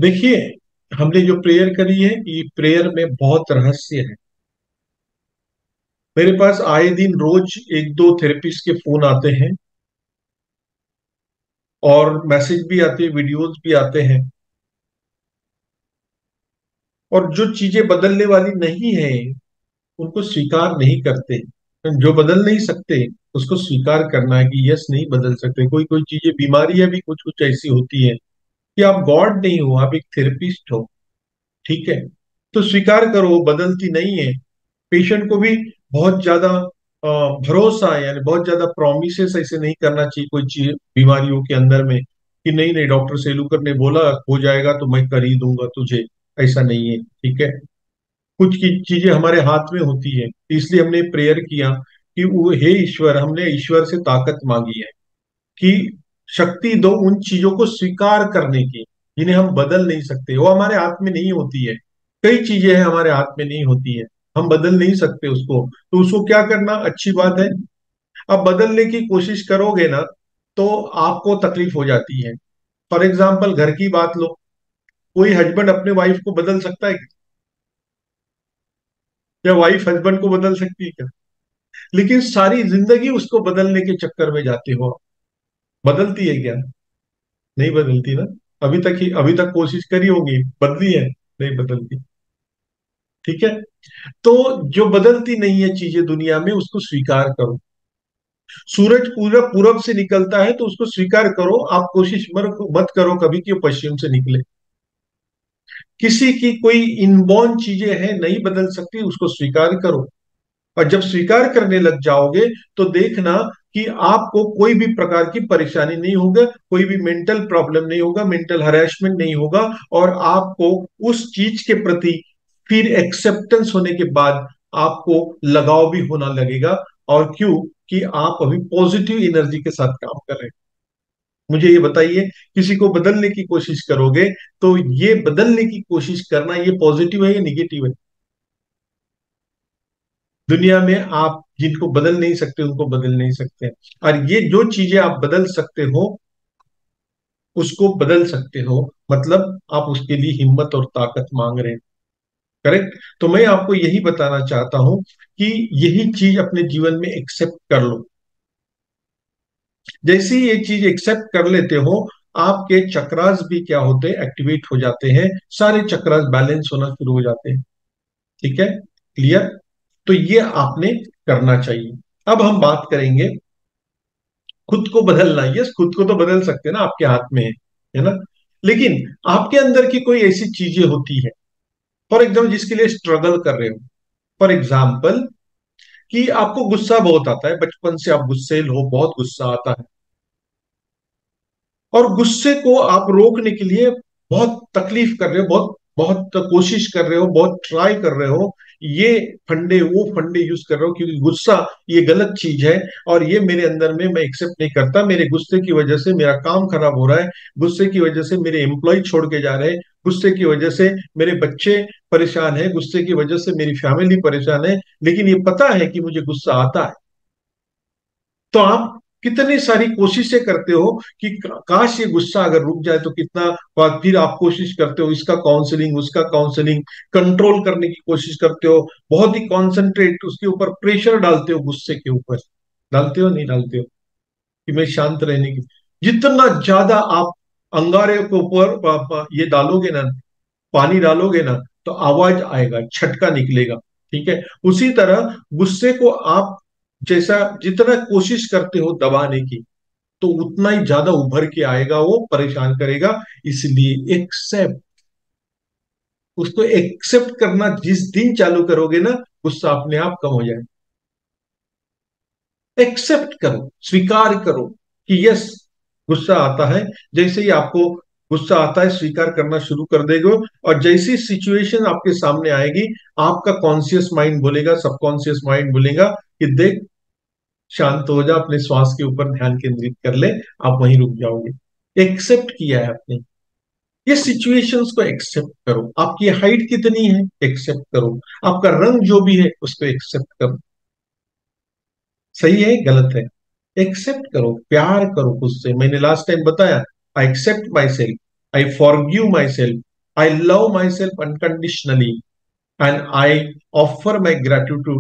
देखिए, हमने जो प्रेयर करी है, ये प्रेयर में बहुत रहस्य है। मेरे पास आए दिन रोज एक दो थेरेपिस्ट के फोन आते हैं और मैसेज भी आते हैं, वीडियोस भी आते हैं। और जो चीजें बदलने वाली नहीं है उनको स्वीकार नहीं करते। जो बदल नहीं सकते उसको स्वीकार करना है कि यस, नहीं बदल सकते। कोई कोई चीजें, बीमारियां भी कुछ कुछ ऐसी होती है कि आप गॉड नहीं हो, आप एक थेरेपिस्ट हो। ठीक है, तो स्वीकार करो वो बदलती नहीं है। पेशेंट को भी बहुत ज्यादा भरोसा है, यानी बहुत ज्यादा प्रोमिस ऐसे नहीं करना चाहिए कोई चीज बीमारियों के अंदर में कि नहीं नहीं, डॉक्टर सेलूकर ने बोला हो जाएगा तो मैं कर ही दूंगा तुझे। ऐसा नहीं है, ठीक है। कुछ की चीजें हमारे हाथ में होती है, इसलिए हमने प्रेयर किया कि वो हे ईश्वर, हमने ईश्वर से ताकत मांगी है कि शक्ति दो उन चीजों को स्वीकार करने की जिन्हें हम बदल नहीं सकते। वो हमारे हाथ में नहीं होती है। कई चीजें हैं हमारे हाथ में नहीं होती है, हम बदल नहीं सकते उसको। तो उसको क्या करना, अच्छी बात है। अब बदलने की कोशिश करोगे ना तो आपको तकलीफ हो जाती है। फॉर एग्जाम्पल, घर की बात लो। कोई हस्बैंड अपने वाइफ को बदल सकता है क्या? या वाइफ हस्बैंड को बदल सकती है क्या? लेकिन सारी जिंदगी उसको बदलने के चक्कर में जाते हो। बदलती है क्या? नहीं बदलती ना। अभी तक कोशिश करी होगी, बदली है? नहीं बदलती। ठीक है, तो जो बदलती नहीं है चीजें दुनिया में, उसको स्वीकार करो। सूरज पूरा पूरब से निकलता है तो उसको स्वीकार करो। आप कोशिश मत करो कभी कि वो पश्चिम से निकले। किसी की कोई इनबॉर्न चीजें हैं, नहीं बदल सकती, उसको स्वीकार करो। और जब स्वीकार करने लग जाओगे तो देखना कि आपको कोई भी प्रकार की परेशानी नहीं होगा, कोई भी मेंटल प्रॉब्लम नहीं होगा, मेंटल हरेसमेंट नहीं होगा। और आपको उस चीज के प्रति फिर एक्सेप्टेंस होने के बाद आपको लगाव भी होना लगेगा। और क्यों? कि आप अभी पॉजिटिव एनर्जी के साथ काम कर रहे हैं। मुझे ये बताइए, किसी को बदलने की कोशिश करोगे तो ये बदलने की कोशिश करना, ये पॉजिटिव है या निगेटिव है? दुनिया में आप जिनको बदल नहीं सकते उनको बदल नहीं सकते, और ये जो चीजें आप बदल सकते हो उसको बदल सकते हो। मतलब आप उसके लिए हिम्मत और ताकत मांग रहे हैं। करेक्ट। तो मैं आपको यही बताना चाहता हूं कि यही चीज अपने जीवन में एक्सेप्ट कर लो। जैसे ही ये चीज एक्सेप्ट कर लेते हो, आपके चक्रास भी क्या होते हैं, एक्टिवेट हो जाते हैं। सारे चक्रास बैलेंस होना शुरू हो जाते हैं। ठीक है, क्लियर। तो ये आपने करना चाहिए। अब हम बात करेंगे खुद को बदलना। यस, खुद को तो बदल सकते हैं ना, आपके हाथ में है ना। लेकिन आपके अंदर की कोई ऐसी चीजें होती है, फॉर एग्जाम्पल जिसके लिए स्ट्रगल कर रहे हो। फॉर एग्जाम्पल कि आपको गुस्सा बहुत आता है, बचपन से आप गुस्सेल हो, बहुत गुस्सा आता है। और गुस्से को आप रोकने के लिए बहुत तकलीफ कर रहे हो, बहुत बहुत कोशिश कर रहे हो, बहुत ट्राई कर रहे हो। ये फंडे वो फंडे यूज कर रहे हो क्योंकि गुस्सा ये गलत चीज है। और ये मेरे अंदर में मैं एक्सेप्ट नहीं करता। मेरे गुस्से की वजह से मेरा काम खराब हो रहा है, गुस्से की वजह से मेरे एम्प्लॉय छोड़ के जा रहे हैं, गुस्से की वजह से मेरे बच्चे परेशान है, गुस्से की वजह से मेरी फैमिली परेशान है। लेकिन ये पता है कि मुझे गुस्सा आता है। तो आप कितनी सारी कोशिशें करते हो कि काश ये गुस्सा अगर रुक जाए तो कितना। बाद फिर आप कोशिश करते हो, इसका काउंसलिंग उसका काउंसलिंग, कंट्रोल करने की कोशिश करते हो। बहुत ही कॉन्सेंट्रेट उसके ऊपर प्रेशर डालते हो, गुस्से के ऊपर डालते हो, नहीं डालते हो कि मैं शांत रहने की। जितना ज्यादा आप अंगारे के ऊपर ये डालोगे ना, पानी डालोगे ना, तो आवाज आएगा, छटका निकलेगा। ठीक है, उसी तरह गुस्से को आप जैसा जितना कोशिश करते हो दबाने की, तो उतना ही ज्यादा उभर के आएगा, वो परेशान करेगा। इसलिए एक्सेप्ट, उसको एक्सेप्ट करना जिस दिन चालू करोगे ना, गुस्सा अपने आप कम हो जाए। एक्सेप्ट करो, स्वीकार करो कि यस, गुस्सा आता है। जैसे ही आपको गुस्सा आता है, स्वीकार करना शुरू कर देगा। और जैसी सिचुएशन आपके सामने आएगी, आपका कॉन्शियस माइंड बोलेगा, सबकॉन्शियस माइंड बोलेगा कि देख, शांत हो जा, अपने श्वास के ऊपर ध्यान केंद्रित कर ले। आप वहीं रुक जाओगे। एक्सेप्ट किया है आपने, ये सिचुएशंस को एक्सेप्ट करो। आपकी हाइट कितनी है, एक्सेप्ट करो। आपका रंग जो भी है उसको एक्सेप्ट करो। सही है गलत है, एक्सेप्ट करो, प्यार करो खुद से। मैंने लास्ट टाइम बताया, I accept myself, I forgive myself, I love myself unconditionally and I offer my gratitude to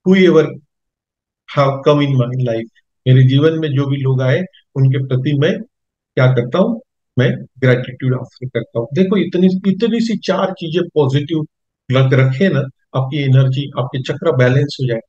whoever have come in my life. मेरे जीवन में जो भी लोग आए उनके प्रति मैं क्या करता हूँ, मैं ग्रेटिट्यूड ऑफर करता हूँ। देखो इतनी इतनी सी चार चीजें पॉजिटिव लग रखे ना, आपकी एनर्जी, आपके चक्र बैलेंस हो जाए।